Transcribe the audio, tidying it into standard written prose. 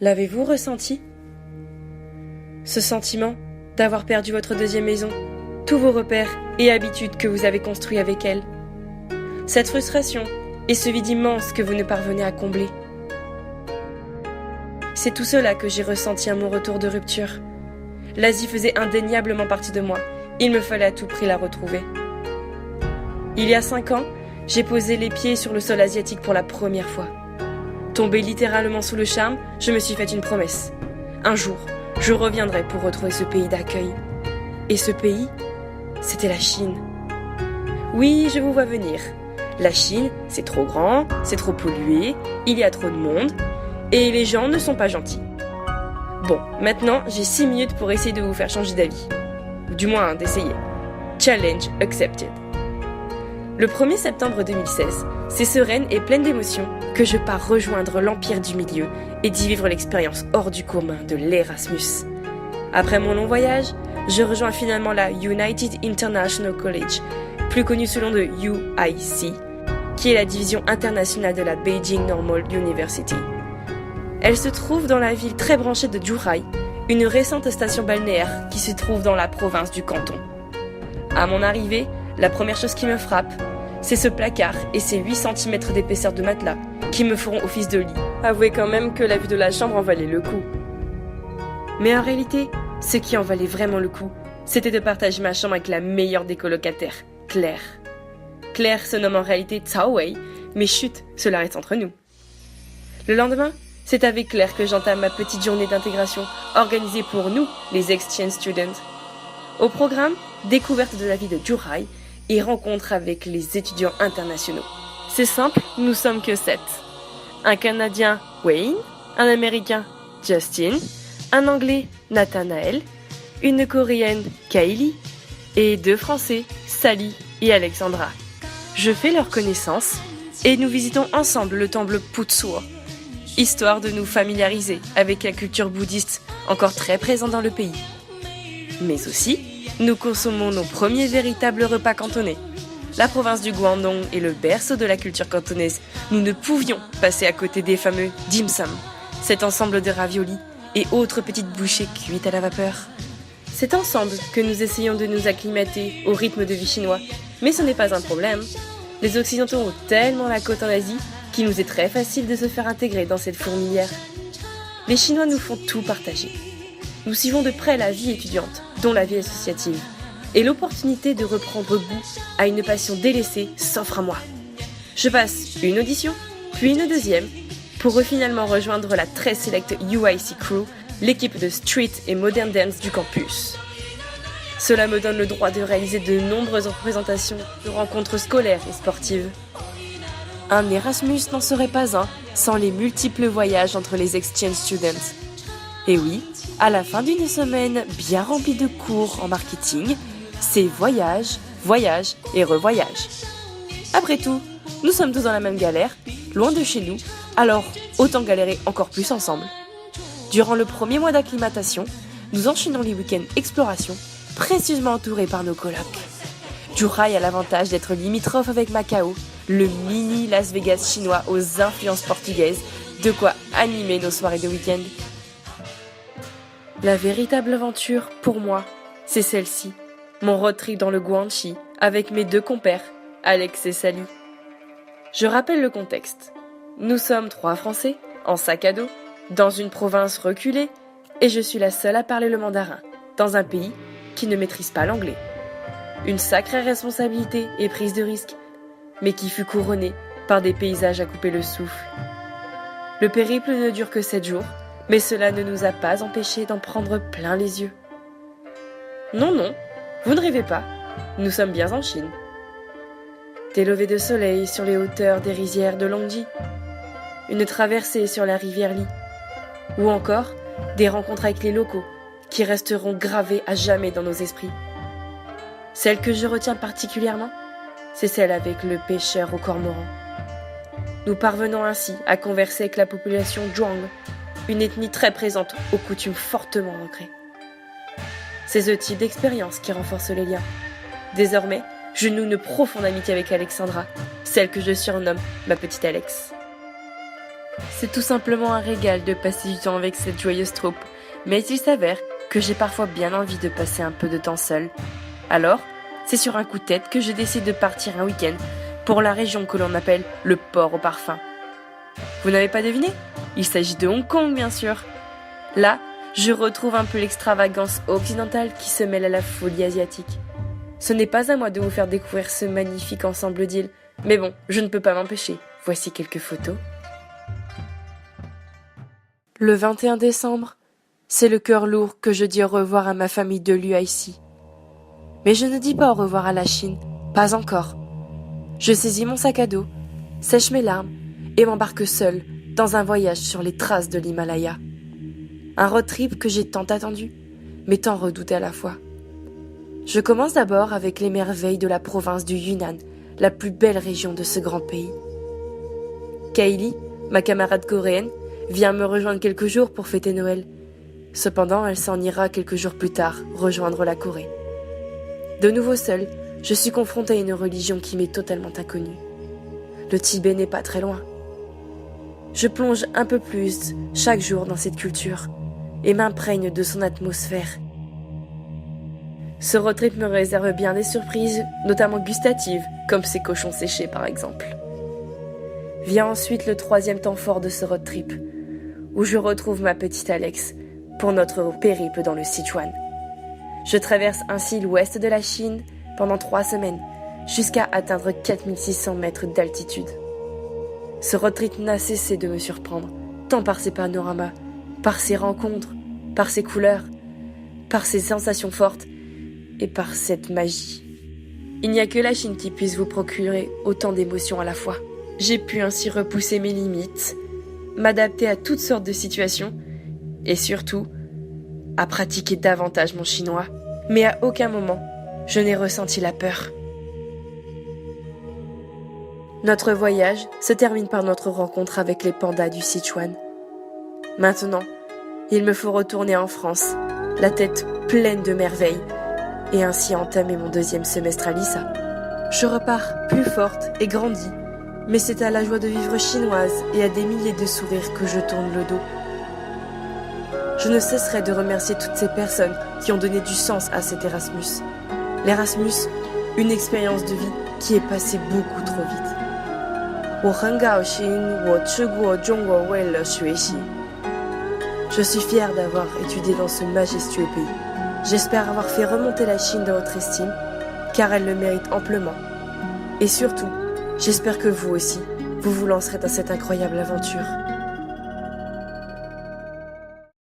L'avez-vous ressenti? Ce sentiment d'avoir perdu votre deuxième maison, tous vos repères et habitudes que vous avez construits avec elle. Cette frustration et ce vide immense que vous ne parvenez à combler. C'est tout cela que j'ai ressenti à mon retour de rupture. L'Asie faisait indéniablement partie de moi. Il me fallait à tout prix la retrouver. Il y a 5 ans, j'ai posé les pieds sur le sol asiatique pour la première fois. Tombée littéralement sous le charme, je me suis fait une promesse. Un jour, je reviendrai pour retrouver ce pays d'accueil. Et ce pays, c'était la Chine. Oui, je vous vois venir. La Chine, c'est trop grand, c'est trop pollué, il y a trop de monde, et les gens ne sont pas gentils. Bon, maintenant, j'ai 6 minutes pour essayer de vous faire changer d'avis. Ou du moins, d'essayer. Challenge accepted. Le 1er septembre 2016, c'est sereine et pleine d'émotions que je pars rejoindre l'Empire du Milieu et d'y vivre l'expérience hors du commun de l'Erasmus. Après mon long voyage, je rejoins finalement la United International College, plus connue sous le nom de UIC, qui est la division internationale de la Beijing Normal University. Elle se trouve dans la ville très branchée de Zhuhai, une récente station balnéaire qui se trouve dans la province du Canton. À mon arrivée, la première chose qui me frappe, c'est ce placard et ses 8 cm d'épaisseur de matelas qui me feront office de lit. Avouez quand même que la vue de la chambre en valait le coup. Mais en réalité, ce qui en valait vraiment le coup, c'était de partager ma chambre avec la meilleure des colocataires, Claire. Claire se nomme en réalité Cao Wei, mais chut, cela reste entre nous. Le lendemain, c'est avec Claire que j'entame ma petite journée d'intégration organisée pour nous, les exchange students. Au programme, découverte de la vie de Zhuhai et rencontre avec les étudiants internationaux. C'est simple, nous sommes que 7. Un Canadien, Wayne, un Américain, Justin, un Anglais, Nathanael, une Coréenne, Kylie, et 2 Français, Sally et Alexandra. Je fais leur connaissance et nous visitons ensemble le temple Putsuo, histoire de nous familiariser avec la culture bouddhiste encore très présente dans le pays. Mais aussi, nous consommons nos premiers véritables repas cantonais. La province du Guangdong est le berceau de la culture cantonaise. Nous ne pouvions passer à côté des fameux dim sum, cet ensemble de raviolis et autres petites bouchées cuites à la vapeur. C'est ensemble que nous essayons de nous acclimater au rythme de vie chinois, mais ce n'est pas un problème. Les Occidentaux ont tellement la côte en Asie qu'il nous est très facile de se faire intégrer dans cette fourmilière. Les Chinois nous font tout partager. Nous suivons de près la vie étudiante, dont la vie associative. Et l'opportunité de reprendre goût à une passion délaissée s'offre à moi. Je passe une audition, puis une deuxième, pour finalement rejoindre la très sélecte UIC Crew, l'équipe de street et modern dance du campus. Cela me donne le droit de réaliser de nombreuses représentations de rencontres scolaires et sportives. Un Erasmus n'en serait pas un sans les multiples voyages entre les exchange students. Et oui, à la fin d'une semaine bien remplie de cours en marketing, c'est voyage, voyage et revoyage. Après tout, nous sommes tous dans la même galère, loin de chez nous, alors autant galérer encore plus ensemble. Durant le premier mois d'acclimatation, nous enchaînons les week-ends exploration, précieusement entourés par nos colocs. Zhuhai a l'avantage d'être limitrophe avec Macao, le mini Las Vegas chinois aux influences portugaises, de quoi animer nos soirées de week-end. La véritable aventure, pour moi, c'est celle-ci. Mon road trip dans le Guangxi, avec mes 2 compères, Alex et Sally. Je rappelle le contexte. Nous sommes 3 Français, en sac à dos, dans une province reculée, et je suis la seule à parler le mandarin, dans un pays qui ne maîtrise pas l'anglais. Une sacrée responsabilité et prise de risque, mais qui fut couronnée par des paysages à couper le souffle. Le périple ne dure que 7 jours, mais cela ne nous a pas empêchés d'en prendre plein les yeux. Non, non, vous ne rêvez pas, nous sommes bien en Chine. Des levées de soleil sur les hauteurs des rizières de Longji, une traversée sur la rivière Li, ou encore des rencontres avec les locaux qui resteront gravées à jamais dans nos esprits. Celle que je retiens particulièrement, c'est celle avec le pêcheur au cormoran. Nous parvenons ainsi à converser avec la population Zhuang, une ethnie très présente aux coutumes fortement ancrées. C'est ce type d'expérience qui renforce les liens. Désormais, je noue une profonde amitié avec Alexandra, celle que je surnomme ma petite Alex. C'est tout simplement un régal de passer du temps avec cette joyeuse troupe, mais il s'avère que j'ai parfois bien envie de passer un peu de temps seul. Alors, c'est sur un coup de tête que je décide de partir un week-end pour la région que l'on appelle le port au parfum. Vous n'avez pas deviné ? Il s'agit de Hong Kong, bien sûr. Là, je retrouve un peu l'extravagance occidentale qui se mêle à la folie asiatique. Ce n'est pas à moi de vous faire découvrir ce magnifique ensemble d'îles, mais bon, je ne peux pas m'empêcher. Voici quelques photos. Le 21 décembre, c'est le cœur lourd que je dis au revoir à ma famille de l'UIC. Mais je ne dis pas au revoir à la Chine, pas encore. Je saisis mon sac à dos, sèche mes larmes et m'embarque seul dans un voyage sur les traces de l'Himalaya. Un road trip que j'ai tant attendu, mais tant redouté à la fois. Je commence d'abord avec les merveilles de la province du Yunnan, la plus belle région de ce grand pays. Kaylee, ma camarade coréenne, vient me rejoindre quelques jours pour fêter Noël. Cependant, elle s'en ira quelques jours plus tard, rejoindre la Corée. De nouveau seule, je suis confrontée à une religion qui m'est totalement inconnue. Le Tibet n'est pas très loin. Je plonge un peu plus chaque jour dans cette culture et m'imprègne de son atmosphère. Ce road trip me réserve bien des surprises, notamment gustatives, comme ces cochons séchés par exemple. Vient ensuite le 3e temps fort de ce road trip, où je retrouve ma petite Alex pour notre périple dans le Sichuan. Je traverse ainsi l'ouest de la Chine pendant 3 semaines, jusqu'à atteindre 4600 mètres d'altitude. Ce road trip n'a cessé de me surprendre, tant par ses panoramas, par ses rencontres, par ses couleurs, par ses sensations fortes et par cette magie. Il n'y a que la Chine qui puisse vous procurer autant d'émotions à la fois. J'ai pu ainsi repousser mes limites, m'adapter à toutes sortes de situations et surtout à pratiquer davantage mon chinois. Mais à aucun moment, je n'ai ressenti la peur. Notre voyage se termine par notre rencontre avec les pandas du Sichuan. Maintenant, il me faut retourner en France, la tête pleine de merveilles, et ainsi entamer mon 2e semestre à l'ISA. Je repars plus forte et grandie, mais c'est à la joie de vivre chinoise et à des milliers de sourires que je tourne le dos. Je ne cesserai de remercier toutes ces personnes qui ont donné du sens à cet Erasmus. L'Erasmus, une expérience de vie qui est passée beaucoup trop vite. 我很高兴我去过中国为了学习. Je suis fière d'avoir étudié dans ce majestueux pays. J'espère avoir fait remonter la Chine dans votre estime, car elle le mérite amplement. Et surtout, j'espère que vous aussi, vous vous lancerez dans cette incroyable aventure.